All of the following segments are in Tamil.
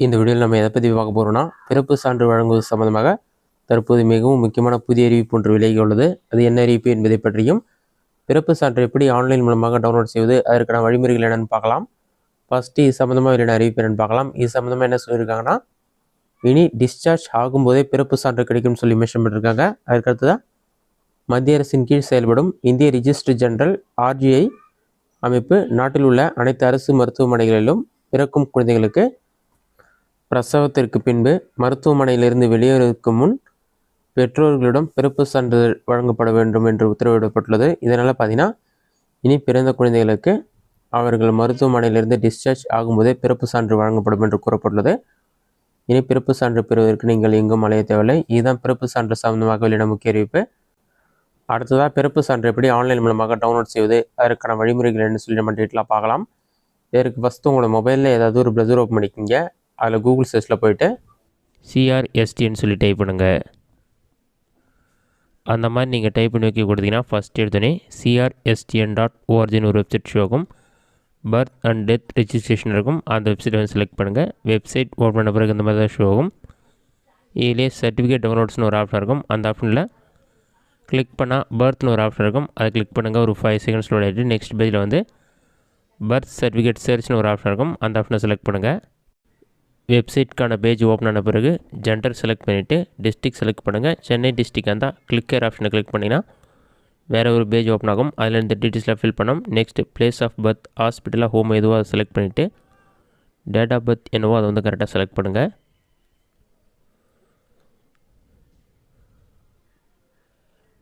இந்த வீடியோவில் நம்ம எதை பற்றி பார்க்க போகிறோம்னா, பிறப்பு சான்று வழங்குவது சம்பந்தமாக தற்போது மிகவும் முக்கியமான புதிய அறிவிப்பு ஒன்று விலகி உள்ளது. அது என்ன அறிவிப்பு என்பதை பற்றியும், பிறப்பு சான்று எப்படி ஆன்லைன் மூலமாக டவுன்லோட் செய்வது, அதற்கான வழிமுறைகள் என்னென்னு பார்க்கலாம். ஃபஸ்ட்டு இது சம்மந்தமாக வெளியான அறிவிப்பு என்னென்னு பார்க்கலாம். இது சம்மந்தமாக என்ன சொல்லியிருக்காங்கன்னா, இனி டிஸ்சார்ஜ் ஆகும்போதே பிறப்பு சான்று கிடைக்கும்னு சொல்லி மென்ஷன் பண்ணியிருக்காங்க. அதுக்கடுத்து தான் மத்திய அரசின் கீழ் செயல்படும் இந்திய ரிஜிஸ்டர் ஜெனரல் RGI அமைப்பு நாட்டில் உள்ள அனைத்து அரசு மருத்துவமனைகளிலும் பிறக்கும் குழந்தைகளுக்கு பிரசவத்திற்கு பின்பு மருத்துவமனையிலிருந்து வெளியேறுவதற்கு முன் பெற்றோர்களிடம் பிறப்பு சான்றிதழ் வழங்கப்பட வேண்டும் என்று உத்தரவிடப்பட்டுள்ளது. இதனால் பார்த்தீங்கன்னா, இனி பிறந்த குழந்தைகளுக்கு அவர்கள் மருத்துவமனையிலிருந்து டிஸ்சார்ஜ் ஆகும்போதே பிறப்பு சான்று வழங்கப்படும் என்று கூறப்பட்டுள்ளது. இனி பிறப்பு சான்று பெறுவதற்கு நீங்கள் எங்கும் அலைய தேவையில்லை. இதுதான் பிறப்பு சான்று சம்பந்தமாக வெளியான முக்கிய அறிவிப்பு. அடுத்ததாக பிறப்பு சான்று எப்படி ஆன்லைன் மூலமாக டவுன்லோட் செய்வது, அதற்கான வழிமுறைகள் என்ன சொல்லி நம்ம டீட்டெயிலாக பார்க்கலாம். இதற்கு ஃபஸ்ட்டு உங்களோட மொபைலில் ஏதாவது ஒரு ப்ரௌசர் ஓப்பன் பண்ணிக்கிங்க. அதில் கூகுள் சர்ச்சில் போய்ட்டு CRSTன்னு சொல்லி டைப் பண்ணுங்கள். அந்த மாதிரி நீங்கள் டைப் பண்ணி வைக்க கொடுத்தீங்கன்னா ஃபஸ்ட் எடுத்தோடனே CRSTN.orgன்னு ஒரு வெப்சைட் ஷோ ஆகும். பர்த் அண்ட் டெத் ரெஜிஸ்ட்ரேஷன் இருக்கும். அந்த வெப்சைட்டை வந்து செலக்ட் பண்ணுங்கள். வெப்சைட் ஓப்பன் பண்ண பிறகு இந்த மாதிரி தான் ஷோ ஆகும். இதிலே சர்டிஃபிகேட் டவுன்லோட்ஸ்னு ஒரு ஆப்ஷன் இருக்கும். அந்த ஆப்ஷனில் கிளிக் பண்ணால் பர்த்னு ஒரு ஆப்ஷன் இருக்கும். அதை கிளிக் பண்ணுங்கள். ஒரு 5 செகண்ட்ஸ் லோட் ஆகிட்டு நெக்ஸ்ட் பேஜில் வந்து பர்த் சர்டிஃபிகேட் சர்ச்னு ஒரு ஆப்ஷன் இருக்கும். அந்த ஆப்ஷனை செலக்ட் பண்ணுங்கள். வெப்சைட்க்கான பேஜ் ஓப்பன் ஆன பிறகு ஜெண்டர் செலக்ட் பண்ணிவிட்டு டிஸ்ட்ரிக்ட் செலக்ட் பண்ணுங்கள். சென்னை டிஸ்ட்ரிக்ட் இருந்தால் கிளிக்கர் ஆப்ஷனை கிளிக் பண்ணிங்கன்னா வேறு ஒரு பேஜ் ஓப்பன் ஆகும். அதில் இந்த டீட்டெயில்ஸ்லாம் ஃபில் பண்ணோம். நெக்ஸ்ட் பிளேஸ் ஆஃப் பர்த், ஹாஸ்பிட்டலாக ஹோம் எதுவோ அதை செலக்ட் பண்ணிவிட்டு டேட் ஆஃப் பர்த் என்னவோ அதை வந்து கரெக்டாக செலக்ட் பண்ணுங்கள்.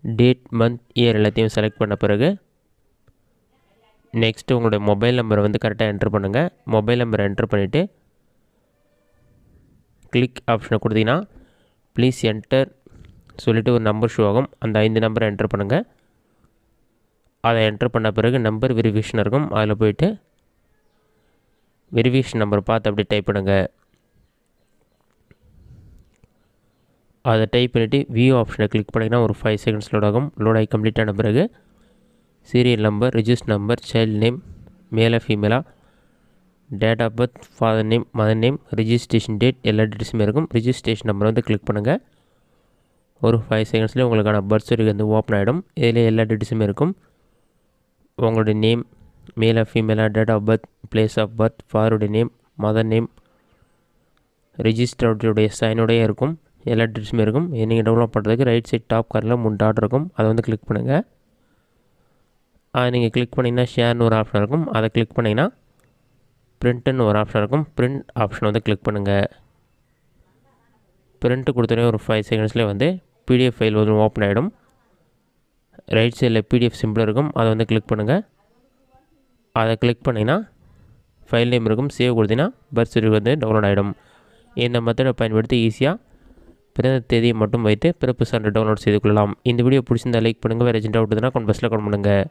டேட், மந்த், இயர் எல்லாத்தையும் செலக்ட் பண்ண பிறகு நெக்ஸ்ட்டு உங்களுடைய மொபைல் நம்பரை வந்து கரெக்டாக என்ட்ரு பண்ணுங்கள். மொபைல் நம்பரை என்ட்ரு பண்ணிவிட்டு கிளிக் ஆப்ஷனை கொடுத்தீங்கன்னா ப்ளீஸ் என்டர் சொல்லிவிட்டு ஒரு நம்பர் ஷோ ஆகும். அந்த 5 நம்பரை என்ட்ரு பண்ணுங்கள். அதை என்ட்ரு பண்ண பிறகு நம்பர் வெரிஃபிகேஷன் இருக்கும். அதில் போய்ட்டு வெரிஃபிகேஷன் நம்பர் பார்த்து அப்படியே டைப் பண்ணுங்கள். அதை டைப் பண்ணிவிட்டு வியூ ஆப்ஷனை கிளிக் பண்ணிங்கன்னா ஒரு 5 செகண்ட்ஸ் லோட் ஆகும். லோட் ஆகி கம்ப்ளீட் ஆன பிறகு serial number, register number, child name, மேலா ஃபீமேலா, date of birth, father name, mother name, registration date எல்லா டீட்டெயில்ஸுமே இருக்கும். ரிஜிஸ்ட்ரேஷன் நம்பர் வந்து கிளிக் பண்ணுங்கள். ஒரு 5 செகண்ட்ஸ்லேயே உங்களுக்கான பர்த் சர்டிஃபிகேட் வந்து ஓப்பன் ஆகிடும். இதில் எல்லா டீட்டெயில்ஸுமே இருக்கும். உங்களுடைய நேம், மேலா ஃபீமேலா, date of birth, place of birth, ஃபாதருடைய நேம், மதர் நேம், ரிஜிஸ்டருடைய சைனுடைய இருக்கும். எல்லா டீட்டெயில்ஸுமே இருக்கும். இது நீங்கள் டவுன்லோட் பண்ணுறதுக்கு ரைட் சைட் டாப் கார்னரில் 3 டாட் இருக்கும். அதை வந்து கிளிக் பண்ணுங்கள். அதை நீங்கள் கிளிக் பண்ணிங்கன்னா ஷேர்னு ஒரு ஆப்ஷன் இருக்கும். அதை கிளிக் பண்ணிங்கன்னா பிரிண்ட்டுன்னு ஒரு ஆப்ஷன் இருக்கும். பிரிண்ட் ஆப்ஷன் வந்து கிளிக் பண்ணுங்கள். பிரிண்ட்டு கொடுத்தோடனே ஒரு 5 செகண்ட்ஸ்லேயே வந்து PDF ஃபைல் வந்து ஓப்பன் ஆகிடும். ரைட் சைடில் PDF சிம்பிள் இருக்கும். அதை வந்து கிளிக் பண்ணுங்கள். அதை கிளிக் பண்ணிங்கன்னா ஃபைல் நேம் இருக்கும். சேவ் கொடுத்தீங்கன்னா பர்த் சர்டிஃபிகேட் வந்து டவுன்லோட் ஆகிடும். இந்த மெத்தடை பயன்படுத்தி ஈஸியாக பிறந்த தேதியை மட்டும் வைத்து பிறப்பு சான்று டவுன்லோட் செய்து கொள்ளலாம். இந்த வீடியோ பிடிச்சிருந்தால் லைக் பண்ணுங்கள். வேறு ஏஜென்ட் டவுட் இருந்தால் கமெண்ட் பாக்ஸில் கமெண்ட் பண்ணுங்கள்.